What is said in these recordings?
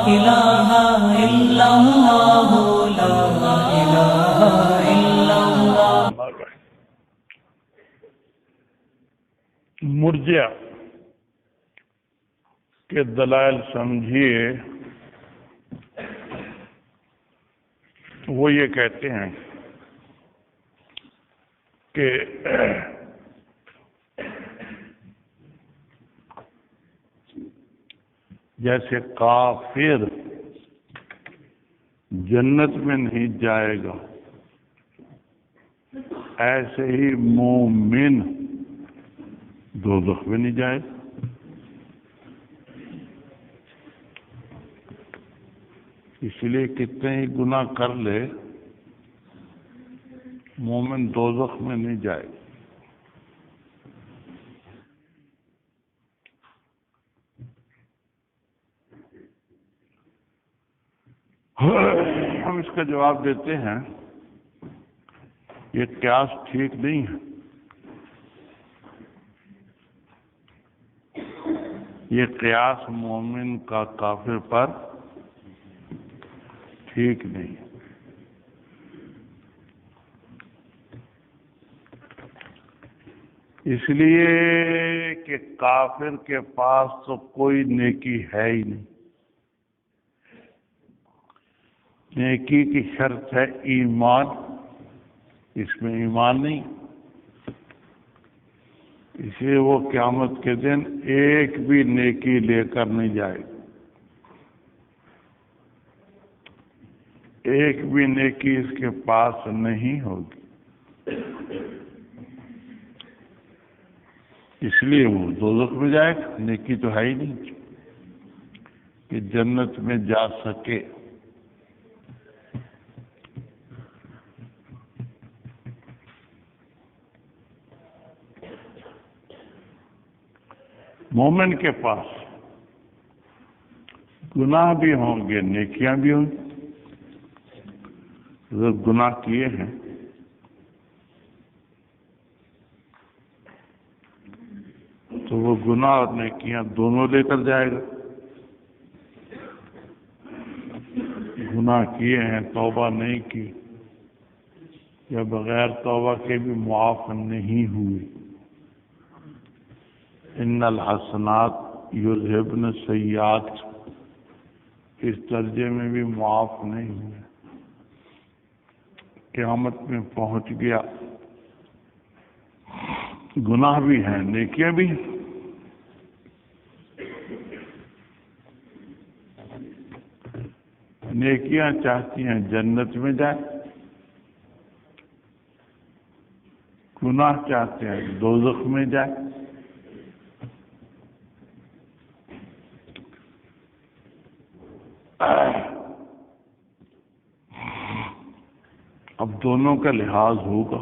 الہ الا اللہ لا الہ الا اللہ۔ مرجئہ کے دلائل سمجھیے، وہ یہ کہتے ہیں کہ جیسے کافر جنت میں نہیں جائے گا، ایسے ہی مومن دوزخ میں نہیں جائے گا۔ اس لیے کتنے ہی گناہ کر لے، مومن دوزخ میں نہیں جائے گا۔ ہم اس کا جواب دیتے ہیں، یہ قیاس ٹھیک نہیں ہے، یہ قیاس مومن کا کافر پر ٹھیک نہیں۔ اس لیے کہ کافر کے پاس تو کوئی نیکی ہے ہی نہیں۔ نیکی کی شرط ہے ایمان، اس میں ایمان نہیں، اس لیے وہ قیامت کے دن ایک بھی نیکی لے کر نہیں جائے گا، ایک بھی نیکی اس کے پاس نہیں ہوگی۔ اس لیے وہ دوزخ میں جائے گا، نیکی تو ہے ہی نہیں کہ جنت میں جا سکے۔ مومن کے پاس گناہ بھی ہوں گے، نیکیاں بھی ہوں گی۔ اگر گناہ کیے ہیں تو وہ گناہ اور نیکیاں دونوں لے کر جائے گا۔ گناہ کیے ہیں، توبہ نہیں کی، یا بغیر توبہ کے بھی معاف نہیں ہوئی۔ ان الحسنات یذہبن السیئات، اس درجے میں بھی معاف نہیں ہوئے۔ قیامت میں پہنچ گیا، گناہ بھی ہیں، نیکیاں بھی ہیں۔ نیکیاں چاہتی ہیں جنت میں جائے، گناہ چاہتے ہیں دوزخ میں جائے۔ اب دونوں کا لحاظ ہوگا۔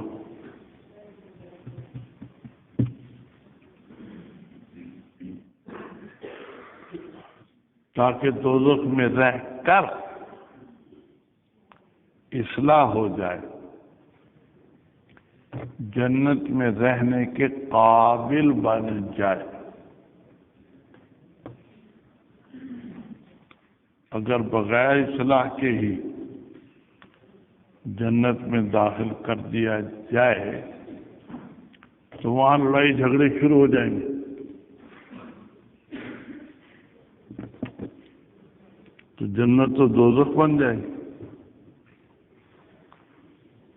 تاکہ دوزخ میں رہ کر اصلاح ہو جائے، جنت میں رہنے کے قابل بن جائے۔ اگر بغیر اصلاح کے ہی جنت میں داخل کر دیا جائے تو وہاں لڑائی جھگڑے شروع ہو جائیں گے۔ تو جنت تو دوزخ بن جائے گی۔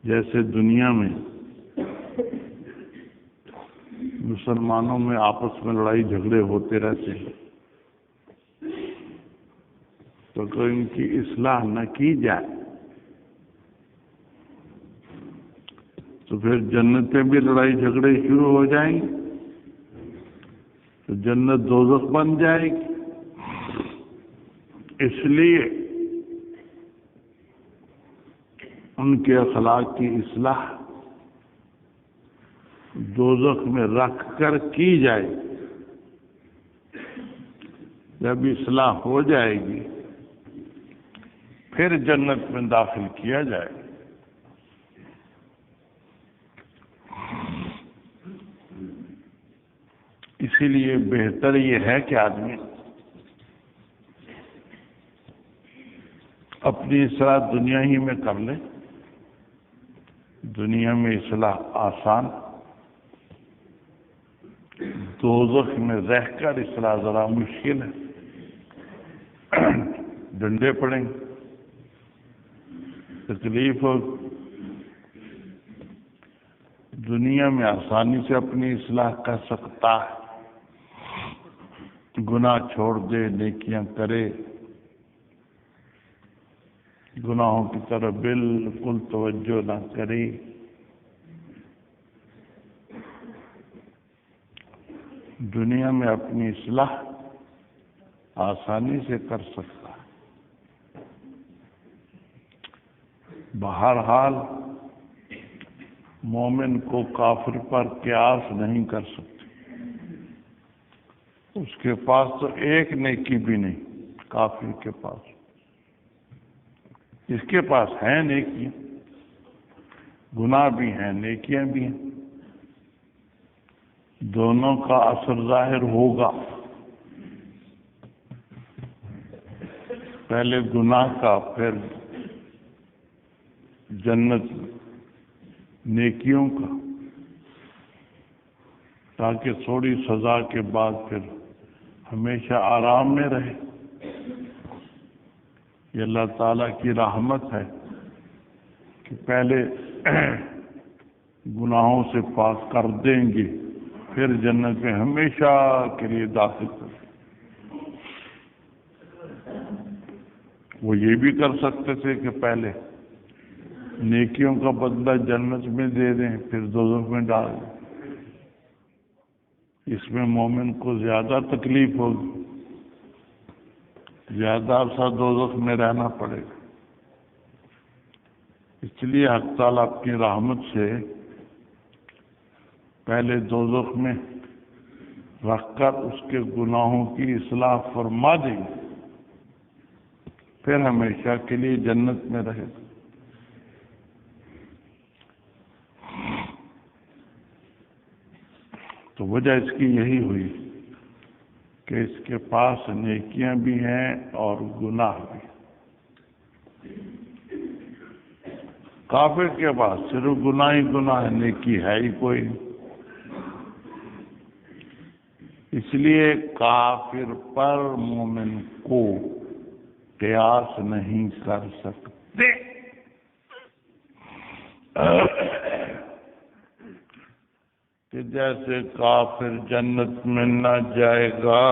جیسے دنیا میں مسلمانوں میں آپس میں لڑائی جھگڑے ہوتے رہتے ہیں، تو اگر ان کی اصلاح نہ کی جائے تو پھر جنت میں بھی لڑائی جھگڑے شروع ہو جائیں گے، تو جنت دوزخ بن جائے گی۔ اس لیے ان کے اخلاق کی اصلاح دوزخ میں رکھ کر کی جائے گی۔ جب اصلاح ہو جائے گی پھر جنت میں داخل کیا جائے گا۔ اسی لیے بہتر یہ ہے کہ آدمی اپنی اصلاح دنیا ہی میں کر لے، دنیا میں اصلاح آسان، دوزخ میں رہ کر اصلاح ذرا مشکل ہے، ڈنڈے پڑیں گے، تکلیف ہو۔ دنیا میں آسانی سے اپنی اصلاح کر سکتا ہے، گناہ چھوڑ دے، نیکیاں کرے، گناہوں کی طرف بالکل توجہ نہ کرے، دنیا میں اپنی اصلاح آسانی سے کر سکتا ہے۔ بہرحال مومن کو کافر پر قیاس نہیں کر سکتے، اس کے پاس تو ایک نیکی بھی نہیں، کافر کے پاس، اس کے پاس ہیں نیکیاں، گناہ بھی ہیں، نیکیاں بھی ہیں، دونوں کا اثر ظاہر ہوگا، پہلے گناہ کا، پھر جنت نیکیوں کا، تاکہ تھوڑی سزا کے بعد پھر ہمیشہ آرام میں رہے۔ یہ اللہ تعالیٰ کی رحمت ہے کہ پہلے گناہوں سے پاک کر دیں گے، پھر جنت میں ہمیشہ کے لیے داخل کر دیں۔ وہ یہ بھی کر سکتے تھے کہ پہلے نیکیوں کا بدلہ جنت میں دے دیں، پھر دوزخ میں ڈال دیں، اس میں مومن کو زیادہ تکلیف ہوگی، زیادہ عرصہ دوزخ میں رہنا پڑے گا۔ اس لیے حق تعالیٰ اپنی رحمت سے پہلے دوزخ میں رکھ کر اس کے گناہوں کی اصلاح فرما دیں گے، پھر ہمیشہ کے لیے جنت میں رہے گا۔ تو وجہ اس کی یہی ہوئی کہ اس کے پاس نیکیاں بھی ہیں اور گناہ بھی۔ کافر کے پاس صرف گناہ ہی گناہ ہے، نیکی ہے ہی کوئی نہیں۔ اس لیے کافر پر مومن کو قیاس نہیں کر سکتے۔ کہ جیسے کافر جنت میں نہ جائے گا،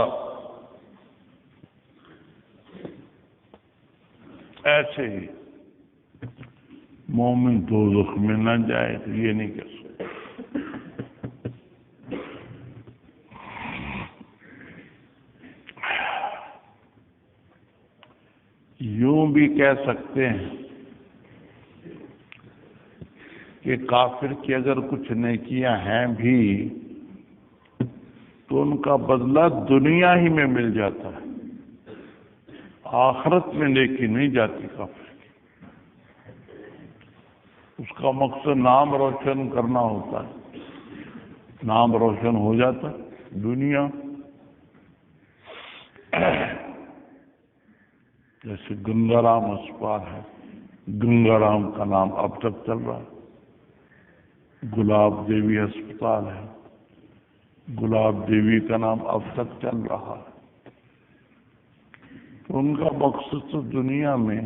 ایسے ہی مومن دوزخ میں نہ جائے گا، یہ نہیں کہہ سکتے۔ یوں بھی کہہ سکتے ہیں کہ کافر کی اگر کچھ نیکیاں ہیں بھی تو ان کا بدلہ دنیا ہی میں مل جاتا ہے، آخرت میں نیکی نہیں جاتی کافر کی۔ اس کا مقصد نام روشن کرنا ہوتا ہے، نام روشن ہو جاتا ہے دنیا۔ جیسے گنگا رام اسپتال ہے، گنگا رام کا نام اب تک چل رہا ہے۔ گلاب دیوی ہسپتال ہے، گلاب دیوی کا نام اب تک چل رہا ہے۔ تو ان کا مقصد تو دنیا میں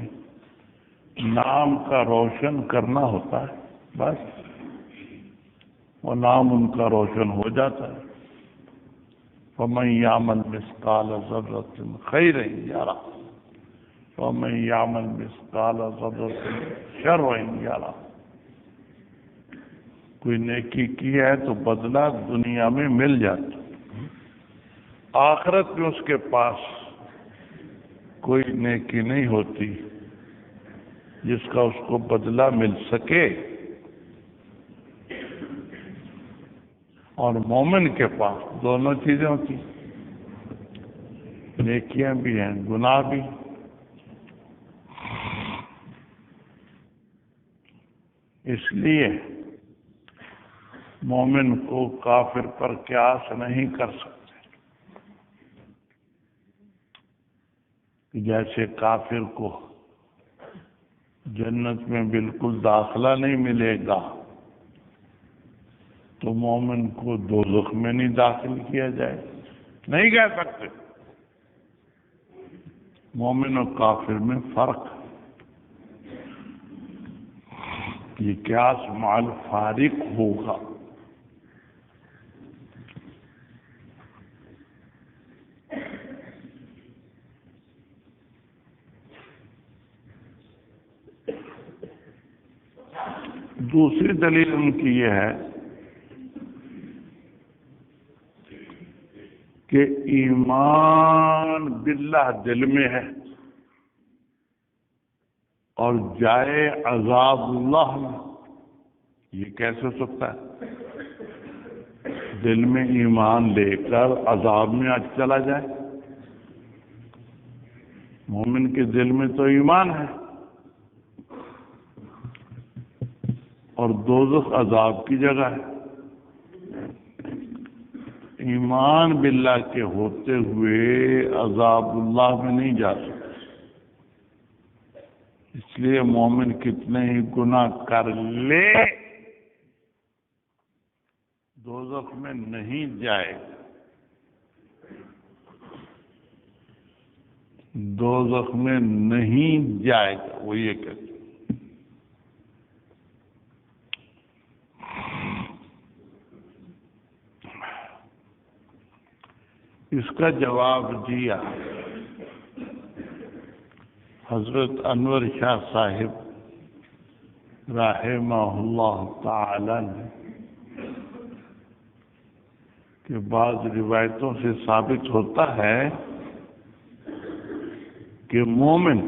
نام کا روشن کرنا ہوتا ہے، بس وہ نام ان کا روشن ہو جاتا ہے۔ وَمَن يَعْمَلْ مِثْقَالَ ذَرَّةٍ خَيْرًا يَرَهُ وَمَن يَعْمَلْ مِثْقَالَ ذَرَّةٍ شَرًّا يَرَهُ۔ کوئی نیکی کی ہے تو بدلہ دنیا میں مل جاتا، آخرت میں اس کے پاس کوئی نیکی نہیں ہوتی جس کا اس کو بدلہ مل سکے۔ اور مومن کے پاس دونوں چیزیں ہوتی، نیکیاں بھی ہیں، گناہ بھی۔ اس لیے مومن کو کافر پر قیاس نہیں کر سکتے۔ جیسے کافر کو جنت میں بالکل داخلہ نہیں ملے گا تو مومن کو دوزخ میں نہیں داخل کیا جائے، نہیں کہہ سکتے۔ مومن اور کافر میں فرق ہے، یہ قیاس مع الفارق ہوگا۔ دوسری دلیل ان کی یہ ہے کہ ایمان باللہ دل میں ہے اور جائے عذاب اللہ میں، یہ کیسے ہو سکتا ہے؟ دل میں ایمان لے کر عذاب میں آج چلا جائے؟ مومن کے دل میں تو ایمان ہے، اور دوزخ عذاب کی جگہ ہے۔ ایمان باللہ کے ہوتے ہوئے عذاب اللہ میں نہیں جا سکتے، اس لیے مومن کتنے ہی گناہ کر لے دوزخ میں نہیں جائے گا، دوزخ میں نہیں جائے گا، وہ یہ کہتے ہیں۔ اس کا جواب دیا حضرت انور شاہ صاحب رحمہ اللہ تعالی نے کہ بعض روایتوں سے ثابت ہوتا ہے کہ مومن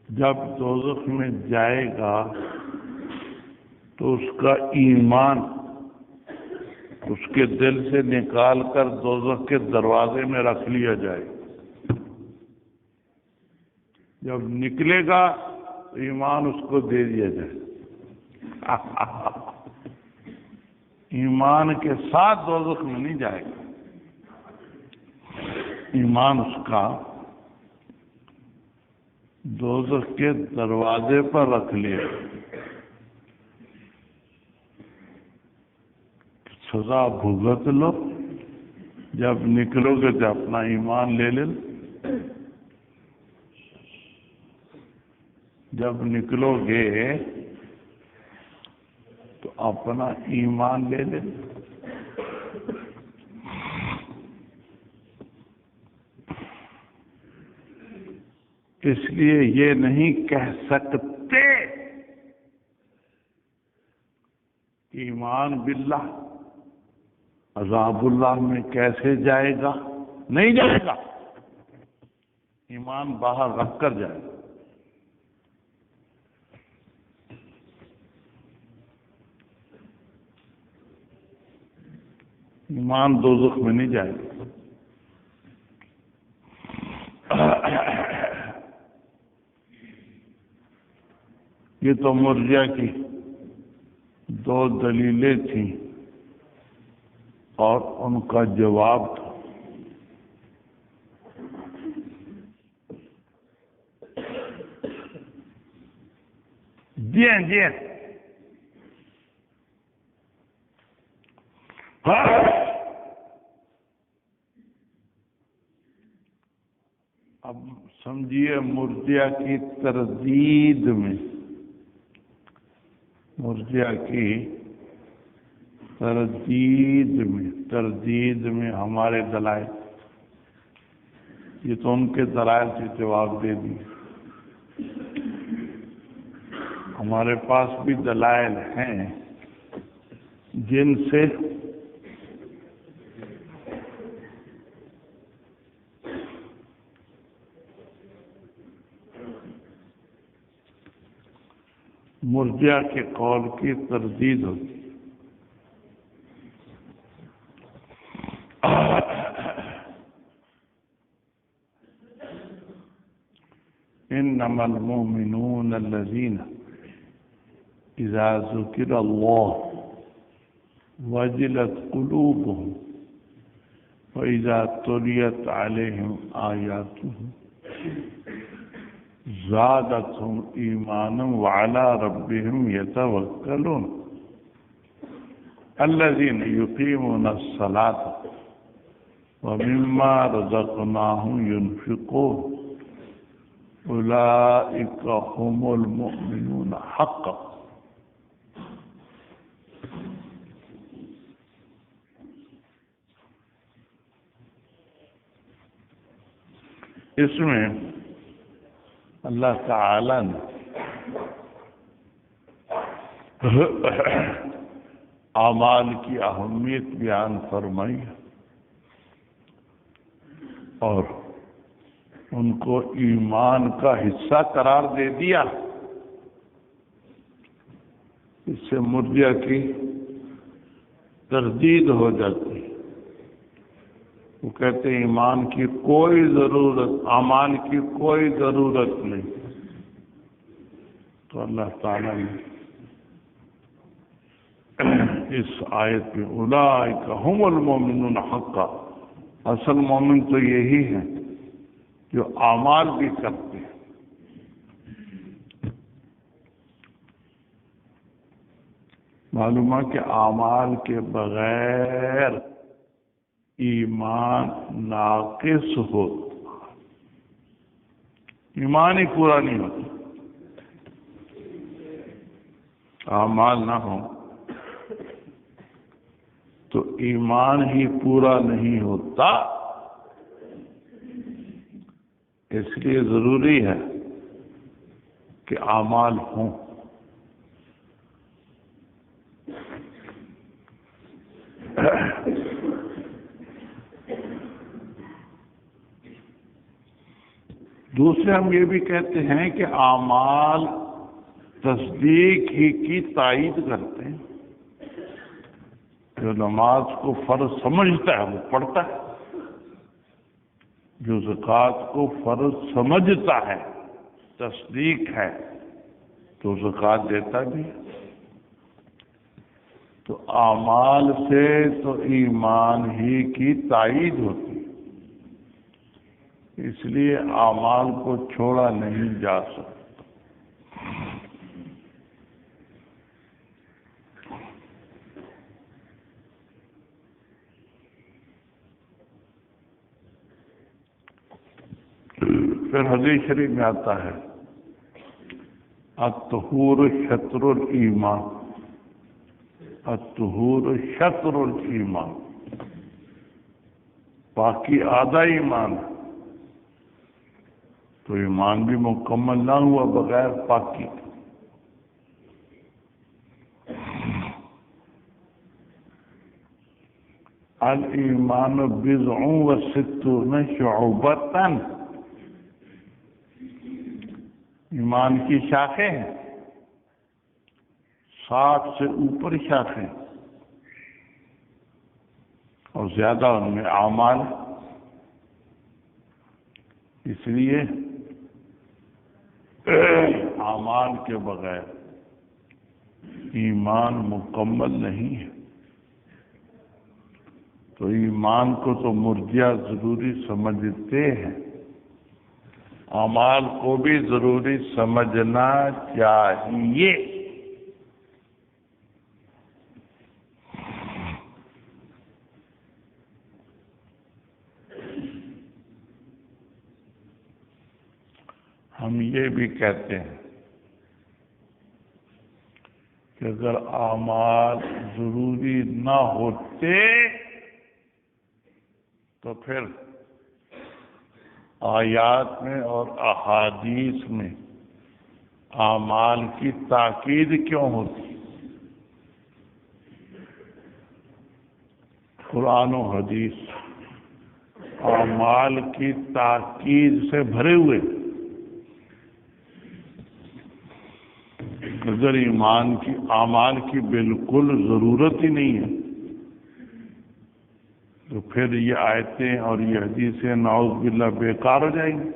جب دوزخ میں جائے گا تو اس کا ایمان اس کے دل سے نکال کر دوزخ کے دروازے میں رکھ لیا جائے۔ جب نکلے گا تو ایمان اس کو دے دیا جائے، ایمان کے ساتھ دوزخ میں نہیں جائے گا، ایمان اس کا دوزخ کے دروازے پر رکھ لیا، سزا بھگت لو، جب نکلو گے تو اپنا ایمان لے لے، جب نکلو گے تو اپنا ایمان لے لے۔ اس لیے یہ نہیں کہہ سکتے ایمان باللہ عذاب اللہ میں کیسے جائے گا، نہیں جائے گا، ایمان باہر رکھ کر جائے گا۔ ایمان دوزخ میں نہیں جائے گا۔ یہ تو مرجئہ کی دو دلیلیں تھیں اور ان کا جواب تھا۔ جی ہاں اب سمجھیے مرجئہ کی تردید میں، مرجئہ کی تردید میں ہمارے دلائل، یہ تو ان کے دلائل سے جواب دے دیے، ہمارے پاس بھی دلائل ہیں جن سے مرجئہ کے قول کی تردید ہوتی۔ انما المؤمنون الذين اذا ذكر الله وجلت قلوبهم واذا تليت عليهم آياته زادتهم ایمانا وعلى ربهم يتوکلون الذين يقيمون الصلاة ومما رزقناهم ينفقون أولئك هم المؤمنون حقا. اس میں اللہ تعالی نے اعمال کی اہمیت بیان فرمائی اور ان کو ایمان کا حصہ قرار دے دیا. اس سے مرجئہ کی تردید ہو جاتی. وہ کہتے ہیں ایمان کی کوئی ضرورت، اعمال کی کوئی ضرورت نہیں. تو اللہ تعالیٰ نے اس آیت میں اولئک هم المؤمنون حقا، اصل مومن تو یہی ہے جو اعمال بھی کرتے ہیں. معلوم ہے کہ اعمال کے بغیر ایمان ناقص ہوتا، ایمان ہی پورا نہیں ہوتا. اعمال نہ ہو تو ایمان ہی پورا نہیں ہوتا. اس لیے ضروری ہے کہ اعمال ہوں. دوسرے ہم یہ بھی کہتے ہیں کہ اعمال تصدیق ہی کی تائید کرتے ہیں. جو نماز کو فرض سمجھتا ہے وہ پڑھتا ہے، جو زکوٰۃ کو فرض سمجھتا ہے، تصدیق ہے، تو زکوٰۃ دیتا بھی. تو اعمال سے تو ایمان ہی کی تائید ہوتی، اس لیے اعمال کو چھوڑا نہیں جا سکتا. پھر حدیث شریف میں آتا ہے الطہور شطر الایمان، الطہور شطر الایمان، باقی آدھا ایمان. تو ایمان بھی مکمل نہ ہوا بغیر پاکی. الایمان بضع وستون شعبۃ، ایمان کی شاخیں ہیں، 60 سے اوپر شاخیں، اور زیادہ ان میں اعمال. اس لیے اعمال کے بغیر ایمان مکمل نہیں ہے. تو ایمان کو تو مرجئہ ضروری سمجھتے ہیں، اعمال کو بھی ضروری سمجھنا چاہیے. ہم یہ بھی کہتے ہیں کہ اگر اعمال ضروری نہ ہوتے تو پھر آیات میں اور احادیث میں اعمال کی تاکید کیوں ہوتی؟ قرآن و حدیث اعمال کی تاکید سے بھرے ہوئے. اگر ایمان کی اعمال کی بالکل ضرورت ہی نہیں ہے تو پھر یہ آیتیں اور یہ حدیثیں نعوذ باللہ بیکار ہو جائیں گی.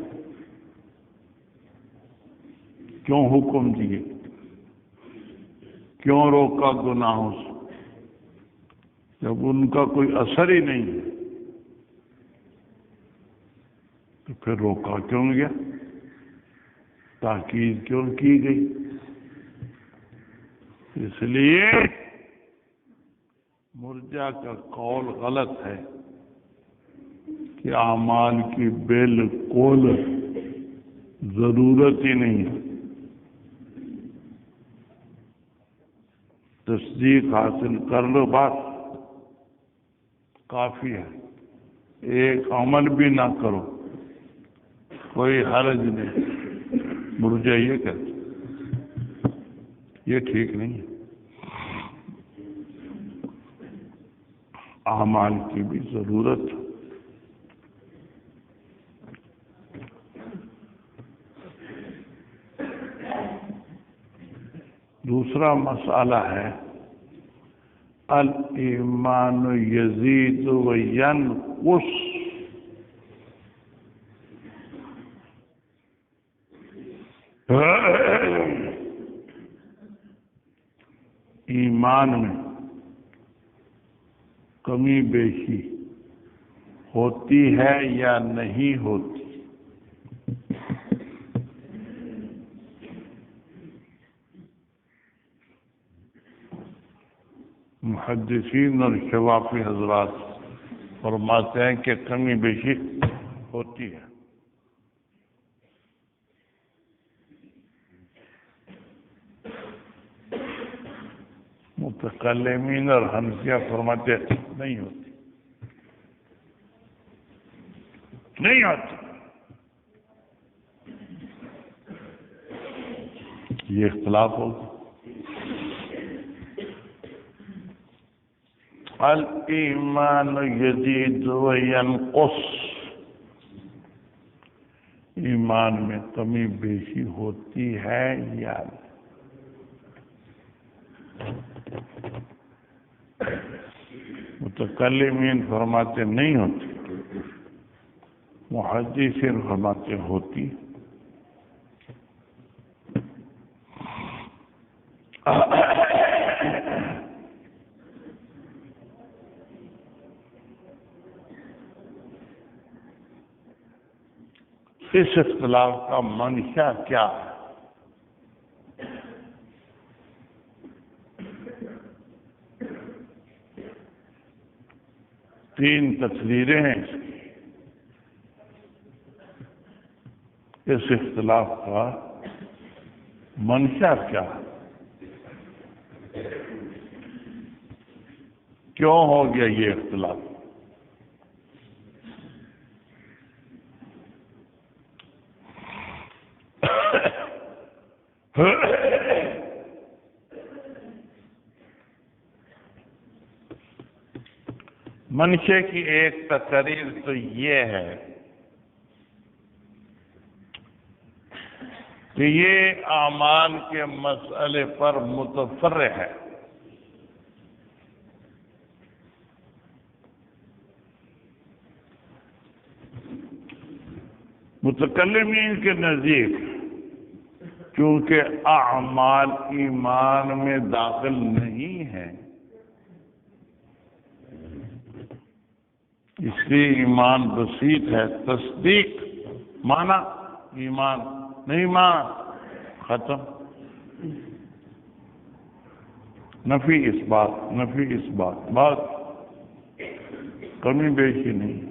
کیوں حکم دیے، کیوں روکا گناہوں سے جب ان کا کوئی اثر ہی نہیں ہے؟ تو پھر روکا کیوں گیا؟ تاکید کیوں کی گئی؟ اس لیے مرجع کا قول غلط ہے کہ اعمال کی بالکل ضرورت ہی نہیں ہے، تصدیق حاصل کر لو بس کافی ہے، ایک عمل بھی نہ کرو کوئی حرج نہیں۔ مرجع یہ کہتے، یہ ٹھیک نہیں ہے، اعمال کی بھی ضرورت ہے۔ دوسرا مسئلہ ہے الایمان یزید و ینقص۔ ایمان میں کمی بیشی ہوتی ہے یا نہیں ہوتی؟ محدثین اور شوافی حضرات فرماتے ہیں کہ کمی بیشی ہوتی ہے۔ متکلمین اور حنفیہ فرماتے ہیں نہیں ہوتی، نہیں ہوتی۔ یہ اختلاف ہوگا۔ الایمان یزید و ینقص، ایمان میں کمی بیشی ہوتی ہے یا نہیں؟ متکلمین فرماتے نہیں ہوتی، محدثین فرماتے ہوتی۔ اس اختلاف کا منشا کیا ہے؟ تین تفسیریں ہیں اس اختلاف کا منشا کیا ہے؟ کیوں ہو گیا یہ اختلاف؟ منشے کی ایک تقریر تو یہ ہے کہ یہ اعمال کے مسئلے پر متفرع ہے۔ متکلمین کے نزدیک چونکہ اعمال ایمان میں داخل نہیں ہیں، اس لیے ایمان بسیط ہے۔ تصدیق مانا ایمان، نہیں مانا ختم۔ نفی اس بات، نفی اس بات، بات کمی بیشی نہیں۔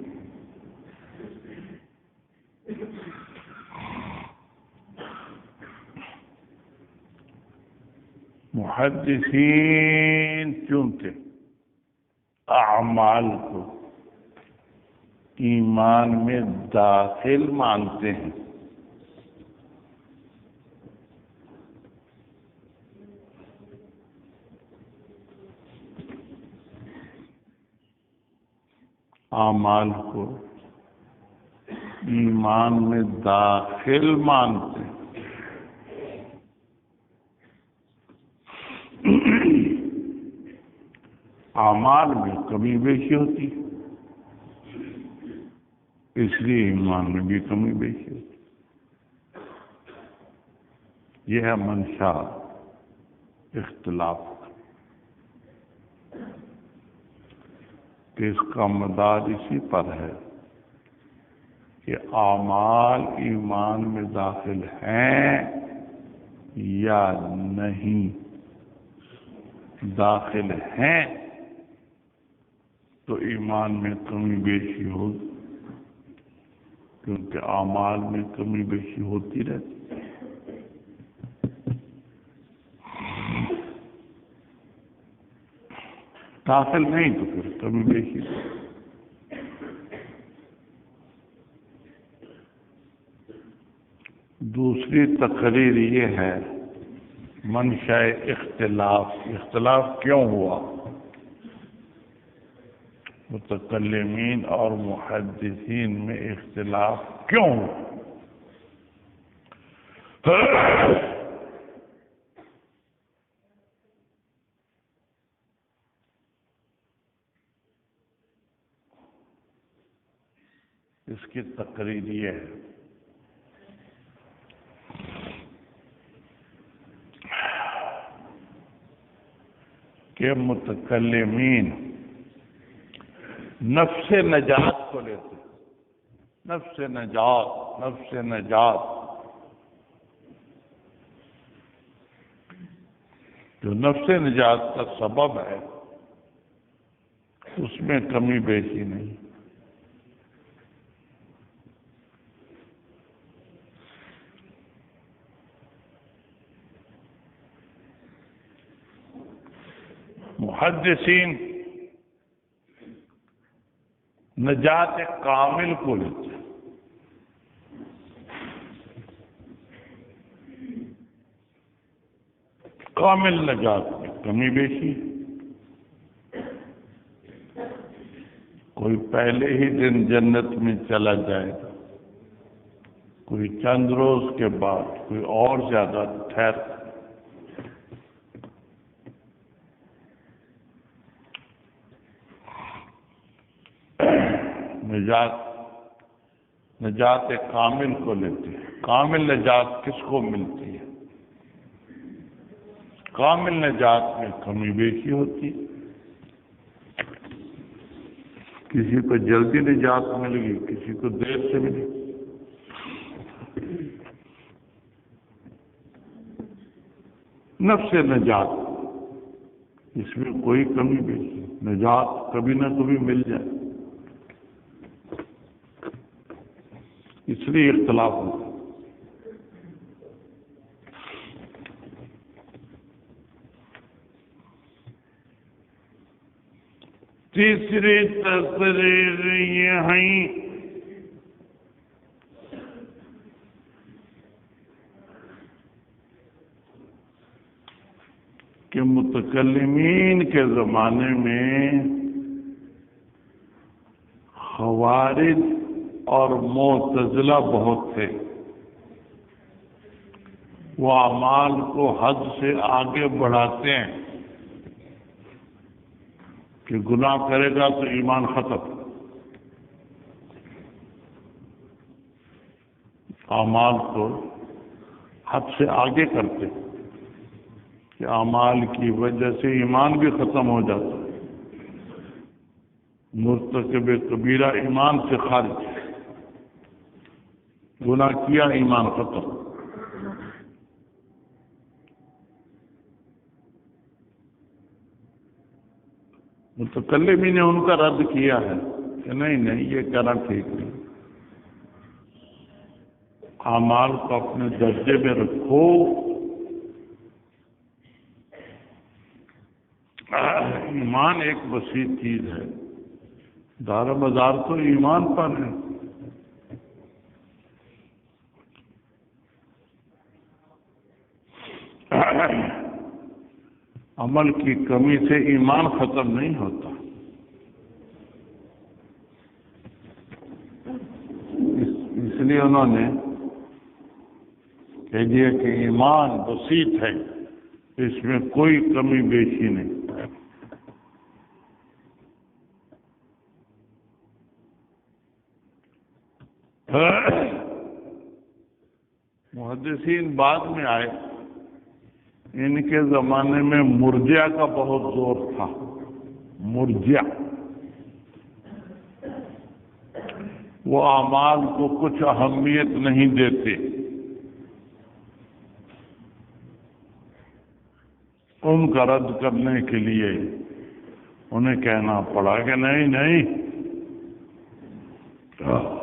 محدثین چونکہ اعمال کو ایمان میں داخل مانتے ہیں، اعمال کو ایمان میں داخل مانتے ہیں، اعمال میں کمی بیشی ہوتی ہے، اس لیے ایمان میں بھی کمی بیشی ہوتی ہے۔ یہ ہے منشا اختلاف کہ اس کا مدار اسی پر ہے کہ اعمال ایمان میں داخل ہیں یا نہیں. داخل ہیں تو ایمان میں کمی بیشی ہوگی، کیونکہ اعمال میں کمی بیشی ہوتی رہتی. داخل نہیں تو پھر کمی بیشی. دوسری تقریر یہ ہے منشأ اختلاف. اختلاف کیوں ہوا؟ متکلمین اور محدثین میں اختلاف کیوں ہوا؟ اس کی تقریر یہ ہے کہ متکلمین نفس نجات کو لیتے. نفس نجات، نفس نجات جو نفس نجات کا سبب ہے اس میں کمی بیشی نہیں. محدثین نجات کامل کو لیتے ہیں. کامل نجات میں کمی بیشی. کوئی پہلے ہی دن جنت میں چلا جائے گا، کوئی چند روز کے بعد، کوئی اور زیادہ ٹھہر. نجات کامل کو لیتے ہیں. کامل نجات کس کو ملتی ہے؟ کامل نجات میں کمی بیشی ہوتی. کسی کو جلدی نجات مل گئی، کسی کو دیر سے ملی. نفس نجات اس میں کوئی کمی بیشی. نجات کبھی نہ کبھی مل جائے، اس لیے اختلاف ہوتا. تیسری تقریر یہ ہے کہ متکلمین کے زمانے میں خوارج اور معتزلہ بہت تھے. وہ اعمال کو حد سے آگے بڑھاتے ہیں کہ گناہ کرے گا تو ایمان ختم. اعمال کو حد سے آگے کرتے کہ اعمال کی وجہ سے ایمان بھی ختم ہو جاتا ہے. مرتکب کبیرہ ایمان سے خارج، گناہ کیا ایمان ختم. متکلمین نے ان کا رد کیا ہے کہ نہیں یہ کہنا ٹھیک نہیں. اعمال کو اپنے درجے میں رکھو. ایمان ایک وسیع چیز ہے، دار مدار تو ایمان پر ہے. عمل کی کمی سے ایمان ختم نہیں ہوتا. اس لیے انہوں نے کہہ دیا کہ ایمان بسیط ہے، اس میں کوئی کمی بیشی نہیں. محدثین بعد میں آئے، ان کے زمانے میں مرجع کا بہت زور تھا. مرجع وہ اعمال کو کچھ اہمیت نہیں دیتے، ان کا رد کرنے کے لیے انہیں کہنا پڑا کہ نہیں نہیں،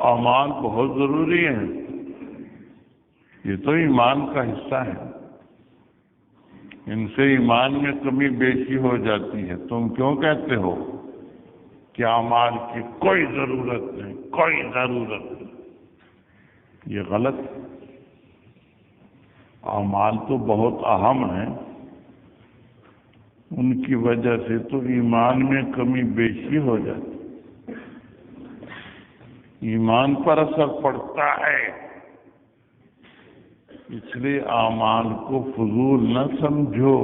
اعمال بہت ضروری ہیں، یہ تو ایمان کا حصہ ہے، ان سے ایمان میں کمی بیشی ہو جاتی ہے، تم کیوں کہتے ہو کہ اعمال کی کوئی ضرورت نہیں، کوئی ضرورت نہیں؟ یہ غلط ہے، اعمال تو بہت اہم ہیں، ان کی وجہ سے تو ایمان میں کمی بیشی ہو جاتی، ایمان پر اثر پڑتا ہے، اس لیے اعمال کو فضول نہ سمجھو۔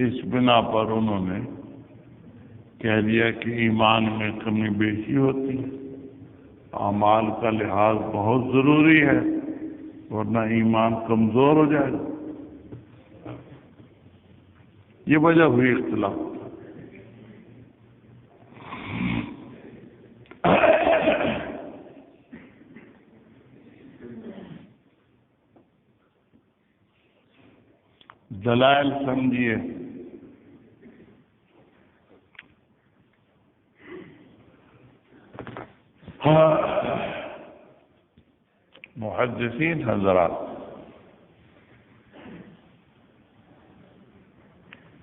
اس بنا پر انہوں نے کہہ دیا کہ ایمان میں کمی بیشی ہوتی ہے، اعمال کا لحاظ بہت ضروری ہے، ورنہ ایمان کمزور ہو جائے گا۔ یہ وجہ ہوئی اختلاف۔ دلائل سمجھیے۔ محدثین حضرات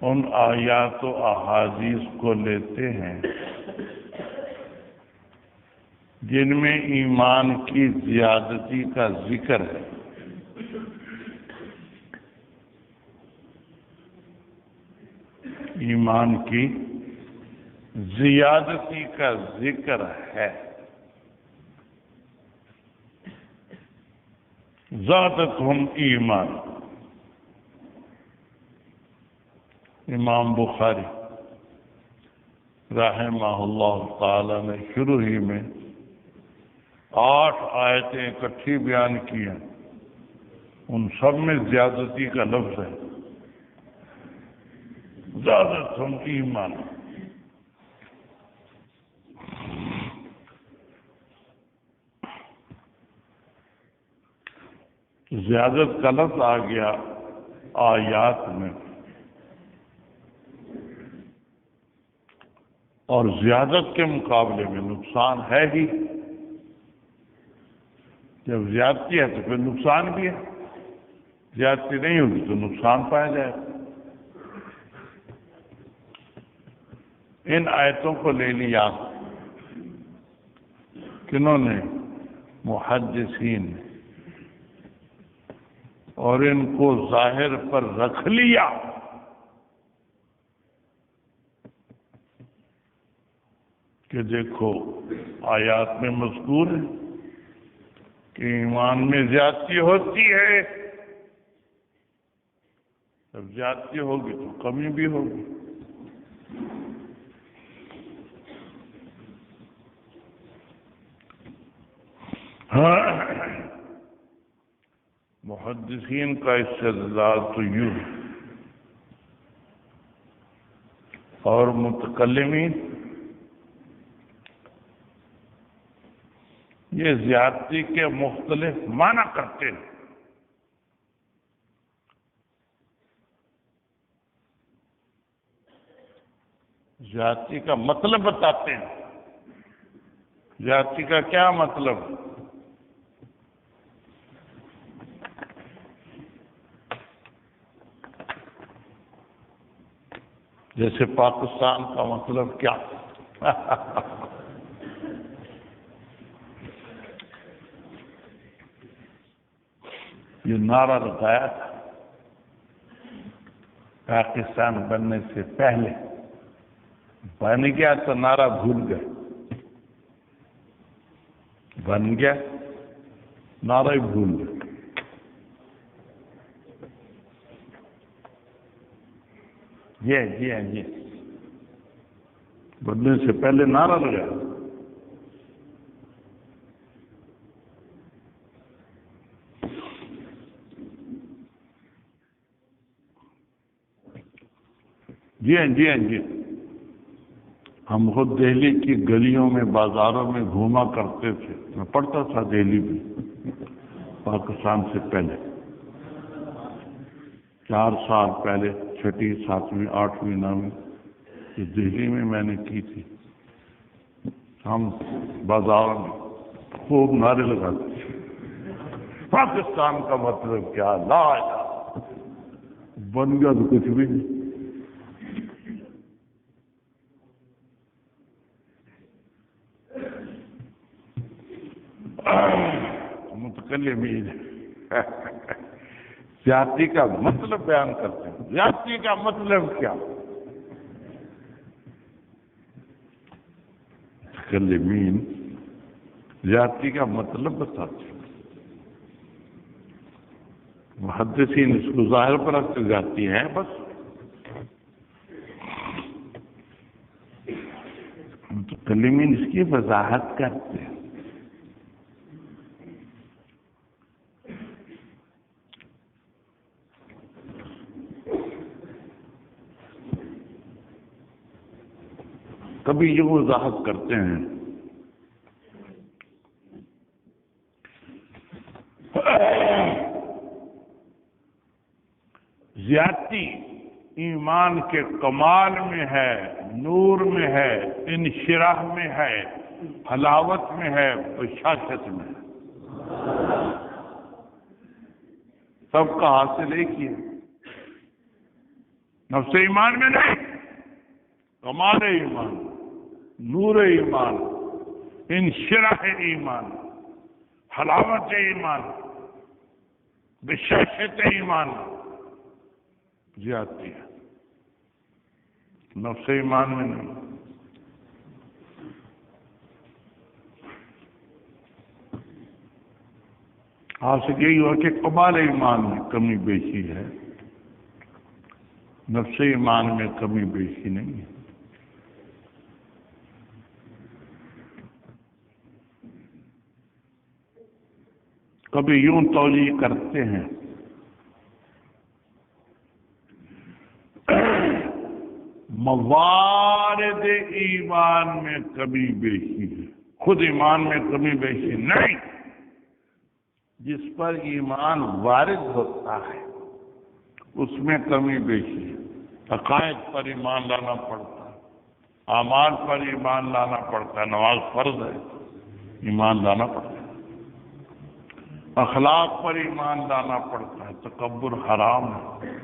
ان آیات و احادیث کو لیتے ہیں جن میں ایمان کی زیادتی کا ذکر ہے، ایمان کی زیادتی کا ذکر ہے، زادتہم ایمان۔ امام بخاری رحمہ اللہ تعالی نے شروع ہی میں 8 آیتیں اکٹھی بیان کی ہیں، ان سب میں زیادتی کا لفظ ہے، زادتہم ایمان۔ زیادت کا لفظ آ گیا آیات میں، اور زیادت کے مقابلے میں نقصان ہے ہی، جب زیادتی ہے تو پھر نقصان بھی ہے، زیادتی نہیں ہوگی تو نقصان پایا جائے گا۔ ان آیتوں کو لے لیا کنہوں نے؟ محدثین نے، اور ان کو ظاہر پر رکھ لیا، کہ دیکھو آیات میں مذکور ہے کہ ایمان میں زیادتی ہوتی ہے، جب زیادتی ہوگی تو کمی بھی ہوگی۔ محدثین کا استدلال تو یوں ہے، اور متکلمین یہ زیادتی کے مختلف معنی کرتے ہیں۔ زیادتی کا مطلب بتاتے ہیں، زیادتی کا کیا مطلب؟ جیسے پاکستان کا مطلب کیا؟ یہ نعرہ لگایا تھا پاکستان بننے سے پہلے، بن گیا تو نعرہ بھول گئے، بن گیا نعرہ ہی بھول گئے۔ جی بننے سے پہلے نعرہ لگایا۔ جی ہم خود دہلی کی گلیوں میں بازاروں میں گھوما کرتے تھے. میں پڑھتا تھا دہلی میں پاکستان سے پہلے 4 سال پہلے 6ٹھی 7ویں 8ویں 9ویں یہ دہلی میں نے کی تھی. ہم بازاروں میں خوب نعرے لگاتے تھے پاکستان کا مطلب کیا لا الہ. بن گیا تو کچھ بھی نہیں. متکلمین زیادتی کا مطلب بیان کرتے ہیں. زیادتی کا مطلب کیا؟ متکلمین زیادتی کا مطلب بتاتے ہیں. محدثین اس کو ظاہر پر رکھ جاتی ہیں بس. متکلمین اس کی وضاحت کرتے ہیں. کبھی یہ وضاحت کرتے ہیں زیادتی ایمان کے کمال میں ہے، نور میں ہے، انشراح میں ہے، حلاوت میں ہے، بشاشت میں ہے. سب کا حاصل ایک ہی ہے. نفس ایمان میں نہیں، کمال ایمان، نور ایمان، انشراح ایمان، حلاوت ایمان، بشاشت ایمان زیادتی ہے. نفس ایمان میں نہیں. حاصل یہی ہوا کہ کمال ایمان میں کمی بیشی ہے، نفس ایمان میں کمی بیشی نہیں ہے. کبھی یوں توجیہ کرتے ہیں موارد ایمان میں کمی بیشی ہے، خود ایمان میں کمی بیشی نہیں. جس پر ایمان وارد ہوتا ہے اس میں کمی بیشی ہے. عقائد پر ایمان لانا پڑتا ہے، اعمال پر ایمان لانا پڑتا ہے. نماز فرض ہے، ایمان لانا پڑتا ہے. اخلاق پر ایمان لانا پڑتا ہے، تکبر حرام ہے.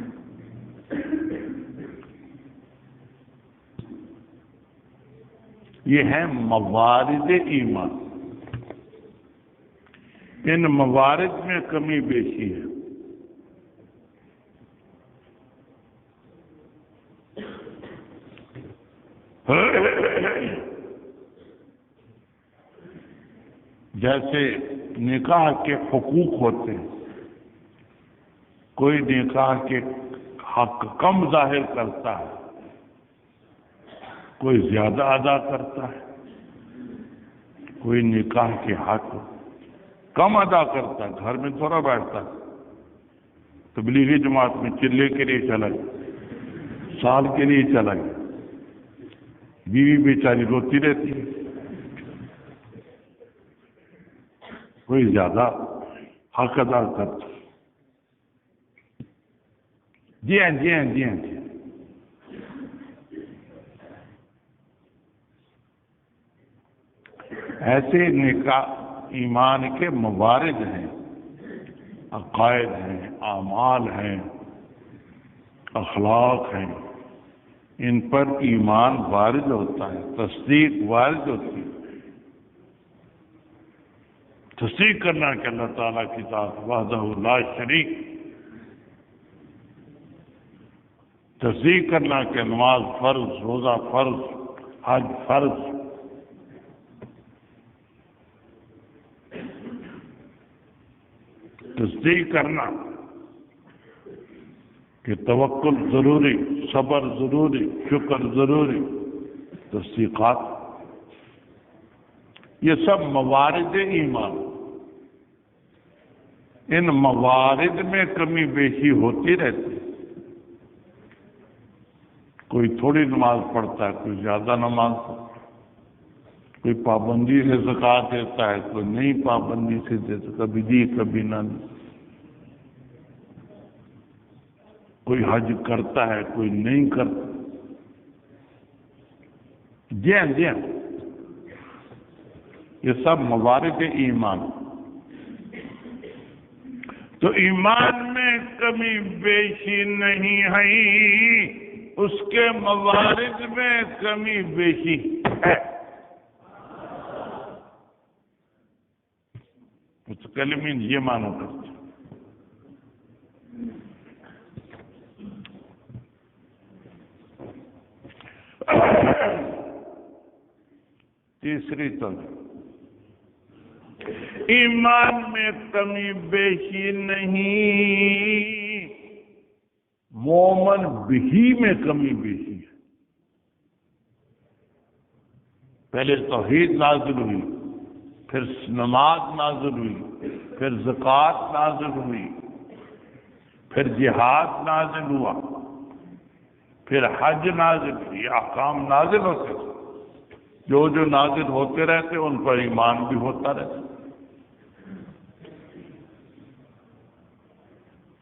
یہ ہے موارد ایمان. ان موارد میں کمی بیشی ہے. جیسے نکاح کے حقوق ہوتے ہیں، کوئی نکاح کے حق کم ظاہر کرتا ہے، کوئی زیادہ ادا کرتا ہے. کوئی نکاح کے حق کم ادا کرتا ہے، گھر میں تھوڑا بیٹھتا ہے. تبلیغی جماعت میں چلے کے لیے چلا گیا، سال کے لیے چلا گیا، بیوی بیچاری روتی رہتی ہے. کوئی زیادہ حق ادا کرتا. جی ہاں جی ہاں جی ہاں جی. ایسے نکاح ایمان کے موارد ہیں، عقائد ہیں، اعمال ہیں، اخلاق ہیں. ان پر ایمان وارد ہوتا ہے، تصدیق وارد ہوتی ہے. تصدیق کرنا کہ اللہ تعالیٰ کی ذات وحدہ لا شریک. تصدیق کرنا کہ نماز فرض، روزہ فرض، حج فرض. تصدیق کرنا کہ توکل ضروری، صبر ضروری، شکر ضروری. تصدیقات یہ سب موارد ایمان. ان موارد میں کمی بیشی ہوتی رہتی. کوئی تھوڑی نماز پڑھتا ہے، کوئی زیادہ نماز پڑھتا ہے، کوئی پابندی سے زکوٰۃ دیتا ہے، کوئی نہیں پابندی سے دیتا، کبھی دی کبھی نہ دی، کوئی حج کرتا ہے کوئی نہیں کرتا۔ جی ہاں یہ سب موارد ایمان۔ تو ایمان میں کمی بیشی نہیں ہے، اس کے موارد میں کمی بیشی ہے۔ متکلمین یہ معنی کرتے ہیں۔ تیسری طرف ایمان میں کمی بیشی نہیں، مومن بھی میں کمی بیشی ہے۔ پہلے توحید نازل ہوئی، پھر نماز نازل ہوئی، پھر زکوٰۃ نازل ہوئی، پھر جہاد نازل ہوا، پھر حج نازل ہوئی، احکام نازل ہوتے تھے۔ جو نازل ہوتے رہتے ان پر ایمان بھی ہوتا رہتا۔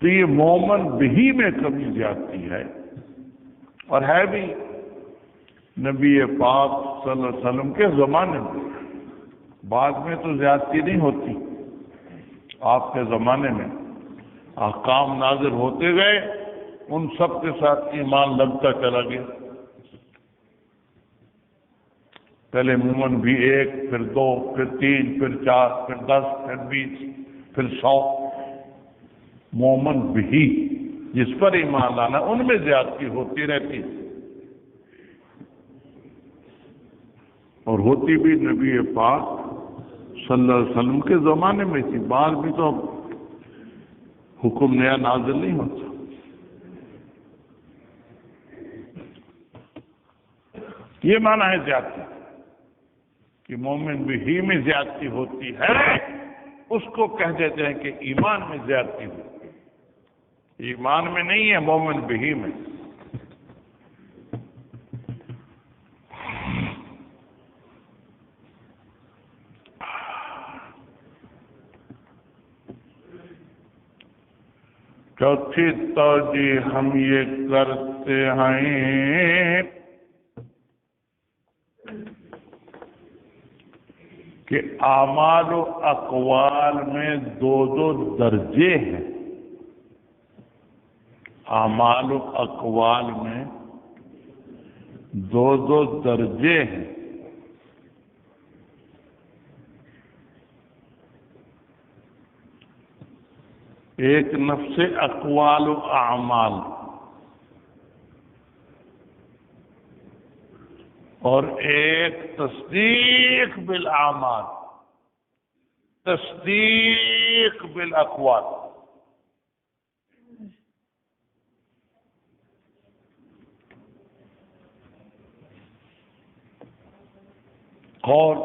تو یہ مومن بھی میں کمی زیادتی ہے، اور ہے بھی نبی پاک صلی اللہ علیہ وسلم کے زمانے میں۔ بعد میں تو زیادتی نہیں ہوتی، آپ کے زمانے میں احکام نازل ہوتے گئے، ان سب کے ساتھ ایمان لگتا چلا گیا۔ پہلے مومن بھی 1، پھر 2، پھر 3، پھر 4، پھر 10، پھر 20، پھر 100۔ مومن بھی جس پر ایمان لانا ان میں زیادتی ہوتی رہتی، اور ہوتی بھی نبی پاک صلی اللہ علیہ وسلم کے زمانے میں تھی۔ بعد بھی تو حکم نیا نازل نہیں ہوتا۔ یہ معنی ہے زیادتی کہ مومن بھی میں زیادتی ہوتی ہے، اس کو کہہ دیتے ہیں کہ ایمان میں زیادتی ہوتی ہے۔ ایمان میں نہیں ہے، مومن بھی میں۔ چوتھی توجیہ ہم یہ کرتے ہیں کہ اعمال و اقوال میں 2 درجے ہیں۔ اعمال و اقوال میں 2 درجے ہیں۔ ایک نفس اقوال و اعمال، اور ایک تصدیق بالاعمال، تصدیق بالاقوال۔ قول،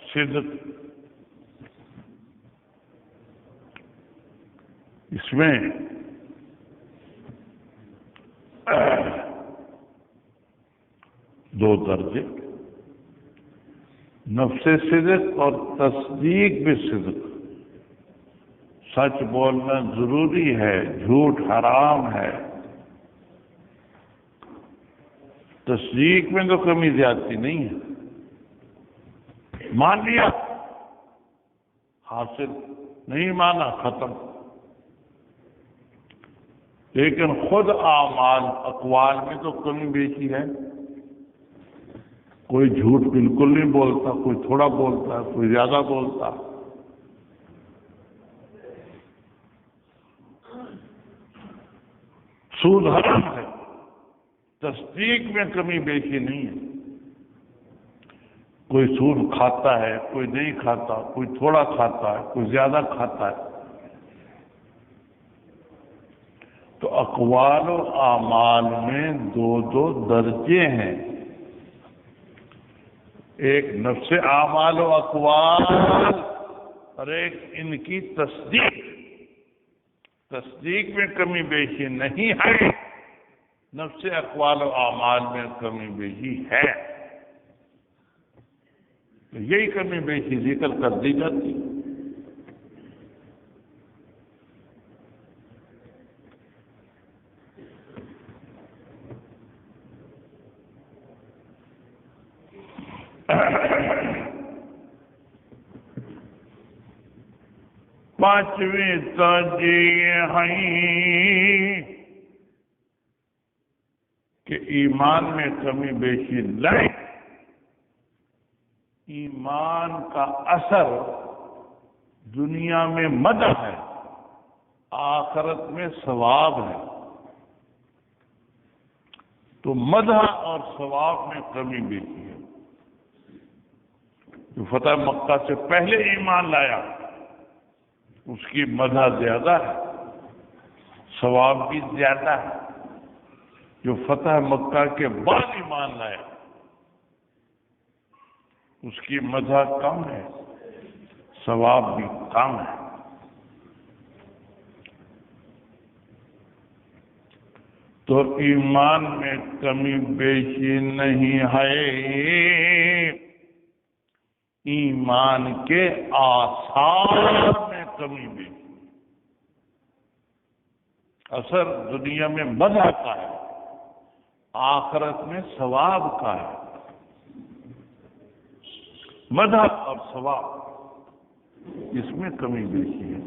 صدق، اس میں دو درجے، نفس صدق اور تصدیق بھی صدق۔ سچ بولنا ضروری ہے، جھوٹ حرام ہے۔ تصدیق میں تو کمی زیادتی نہیں ہے، مان لیا حاصل، نہیں مانا ختم۔ لیکن خود اعمال اقوال میں تو کمی بیشی ہے۔ کوئی جھوٹ بالکل نہیں بولتا، کوئی تھوڑا بولتا ہے، کوئی زیادہ بولتا۔ سود حرام ہے، تصدیق میں کمی بیشی نہیں ہے۔ کوئی سود کھاتا ہے، کوئی نہیں کھاتا، کوئی تھوڑا کھاتا ہے، کوئی زیادہ کھاتا ہے۔ تو اقوال و اعمال میں 2 درجے ہیں، ایک نفس اعمال و اقوال اور ایک ان کی تصدیق۔ تصدیق میں کمی بیشی نہیں ہے، نفس اقوال و اعمال میں کمی بیشی ہے، تو یہی کمی بیشی ذکر کر دی جاتی۔ پانچویں توجیہ ہے کہ ایمان میں کمی بیشی نہیں، ایمان کا اثر دنیا میں مدح ہے، آخرت میں ثواب ہے، تو مدح اور ثواب میں کمی بیشی ہے۔ جو فتح مکہ سے پہلے ایمان لایا اس کی مدح زیادہ ہے، ثواب بھی زیادہ ہے۔ جو فتح مکہ کے بعد ایمان لایا اس کی مدح کم ہے، ثواب بھی کم ہے۔ تو ایمان میں کمی بیشی نہیں ہے، ایمان کے آثار میں کمی بیشی۔ اثر دنیا میں مدح کا ہے، آخرت میں ثواب کا ہے۔ مدح اور ثواب اس میں کمی بیشی ہے،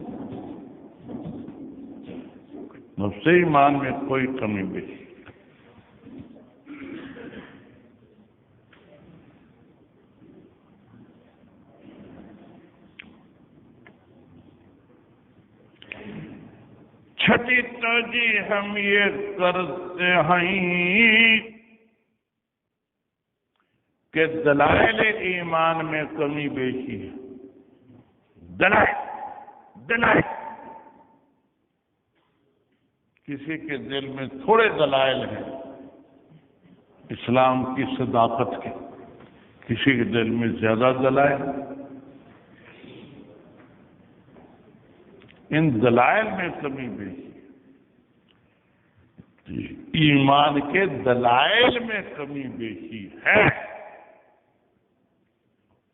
نفس ایمان میں کوئی کمی بیشی۔ چھٹی توجیہ ہم یہ کرتے ہیں کہ دلائل ایمان میں کمی بیشی ہے۔ دلائل کسی کے دل میں تھوڑے دلائل ہیں اسلام کی صداقت کے، کسی کے دل میں زیادہ دلائل۔ ان دلائل میں کمی بیشی، ایمان کے دلائل میں کمی بیشی ہے،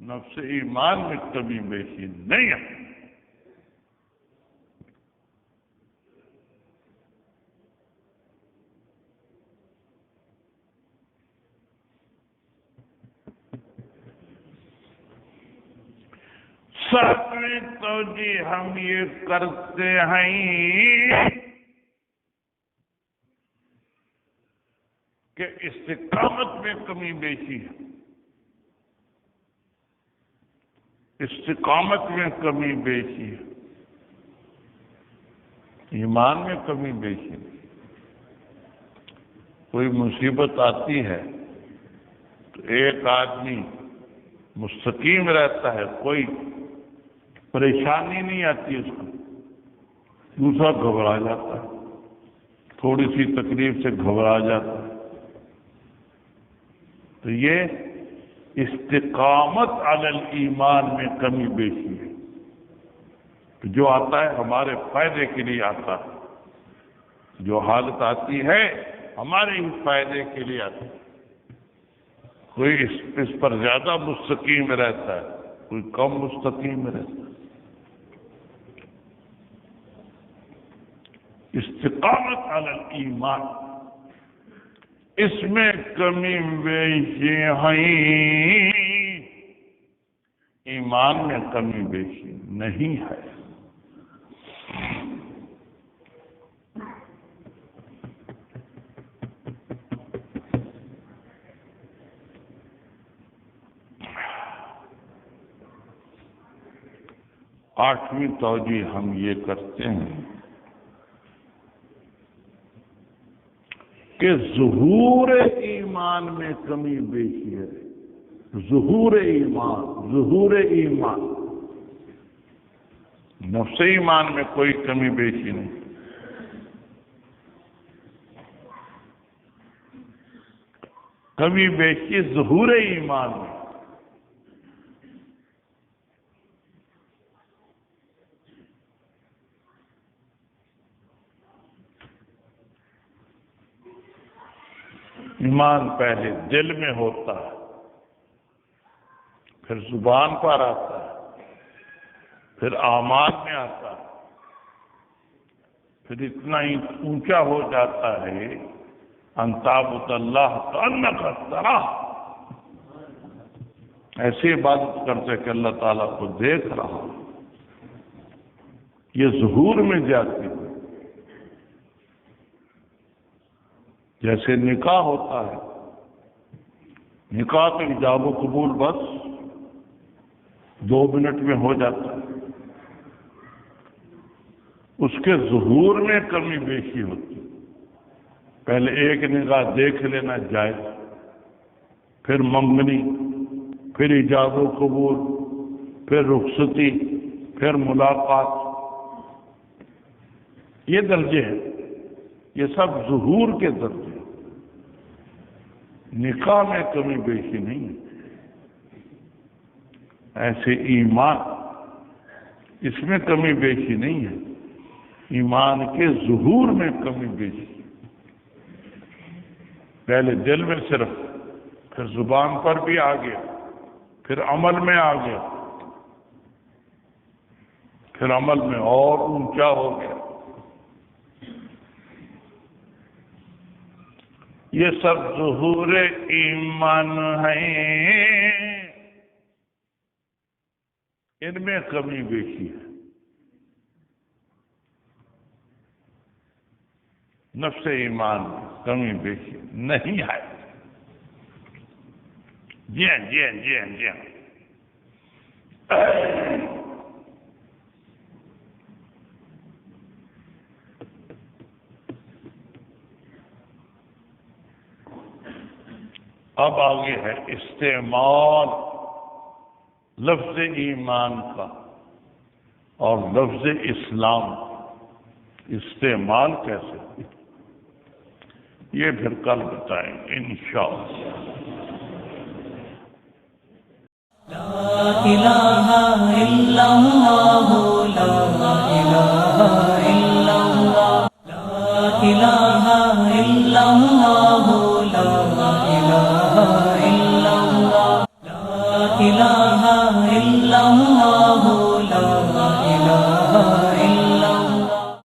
نفس ایمان میں کمی بیشی نہیں ہے۔ ساتویں توجیہ ہم یہ کرتے ہیں کہ استقامت میں کمی بیشی ہے، استقامت میں کمی بیشی ہے، ایمان میں کمی بیشی ہے۔ کوئی مصیبت آتی ہے تو ایک آدمی مستقیم رہتا ہے، کوئی پریشانی نہیں آتی اس کو، دوسرا گھبرا جاتا ہے، تھوڑی سی تکلیف سے گھبرا جاتا ہے۔ تو یہ استقامت علی الایمان میں کمی بیشی ہے۔ جو آتا ہے ہمارے فائدے کے لیے آتا ہے، جو حالت آتی ہے ہمارے ہی فائدے کے لیے آتی ہے۔ کوئی اس پر زیادہ مستقیم رہتا ہے، کوئی کم مستقیم رہتا ہے۔ استقامت علی الایمان اس میں کمی بیشی ہے، ایمان میں کمی بیشی نہیں ہے۔ آٹھویں توجیہ ہم یہ کرتے ہیں کہ ظہور ایمان میں کمی بیشی ہے۔ ظہور ایمان نفس ایمان میں کوئی کمی بیشی نہیں، کمی بیشی ظہور ایمان میں۔ ایمان پہلے دل میں ہوتا ہے، پھر زبان پر آتا ہے، پھر اعمال میں آتا ہے، پھر اتنا ہی اونچا ہو جاتا ہے ان تعبد اللہ کأنک تراہ، ایسی عبادت کرتے کہ اللہ تعالیٰ کو دیکھ رہا. یہ ظہور میں جاتی ہے. جیسے نکاح ہوتا ہے، نکاح تو ایجاب و قبول بس 2 منٹ میں ہو جاتا ہے. اس کے ظہور میں کمی بیشی ہوتی ہے. پہلے ایک نگاہ دیکھ لینا جائز، پھر منگنی، پھر ایجاب و قبول، پھر رخصتی، پھر ملاقات. یہ درجے ہیں، یہ سب ظہور کے درجے. نکاح میں کمی بیشی نہیں ہے. ایسے ایمان، اس میں کمی بیشی نہیں ہے. ایمان کے ظہور میں کمی بیشی، پہلے دل میں صرف، پھر زبان پر بھی آ گیا، پھر عمل میں آ گیا، پھر عمل میں اور اونچا ہو گیا. یہ سب ظہور ایمان ہیں، ان میں کمی بیشی ہے. نفس ایمان میں کمی بیشی نہیں ہے. جی ہاں جی ہاں جی ہاں جی ہاں. اب آگے ہے استعمال لفظ ایمان کا اور لفظ اسلام. استعمال کیسے، یہ پھر کل بتائیں گے انشاءاللہ. لا الہ الا اللہ، لا الہ